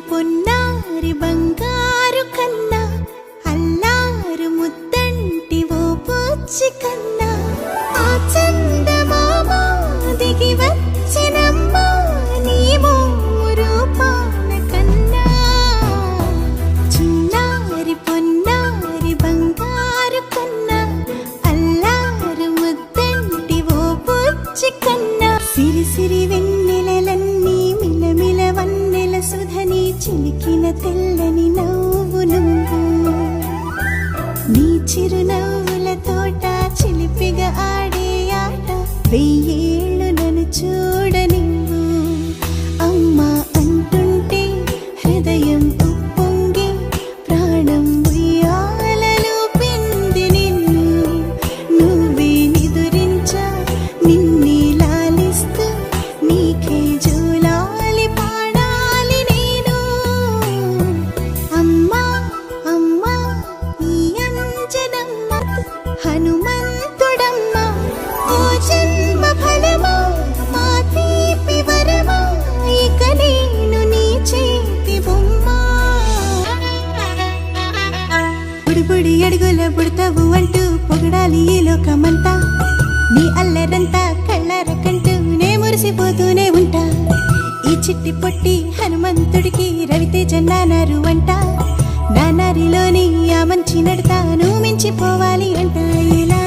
పొన్నారి బంగారు కన్నా అల్లారు ముద్దంటి ఓ బుచ్చి కన్నా ఆ చందమామ దిగి వచ్చినమ్మ నీ రూపాన కన్నా చిన్నారి పొన్నారి బంగారు కన్నా అల్లారు ముద్దంటి ఓ బుచ్చి కన్నా సిరి సిరి వెన్నెలలన్నీ మిలమిల వన్నెల సుధని చిలికిన తెల్లని నవ్వు నువ్వు నీ చిరునవ్వుల తోట చిలిపిగా ఆడే ఆట వెయ్యేళ్ళు నన్ను చూడనివ్వు అమ్మా అంటుంటే హృదయం ఉప్పొంగి ప్రాణం ఉయ్యాలలో పిండి నిన్ను నువ్వే నిదురించా నిన్నే లాలిస్తూ నీకే జోలాలి పాడాలి నేను అమ్మా అమ్మా ఈ అంజనమ్మ హనుమంతుడమ్మ ఓ జన్మ ఫలమా మా తీపి వరమా ఇక నేను నీ చేతి బొమ్మ బుడి బుడి అడుగుల బుడతావు అంటూ పొగడాలి ఈ లోకమంతా నీ అల్లరంతా కళ్ళరకంటూనే మురిసిపోతూనే ఉంటా ఈ చిట్టి పొట్టి హనుమంతుడికి రవితేజ నానారు అంట నానారిలోని ఆ మంచి నడతాను మించిపోవాలి అంట ఇలా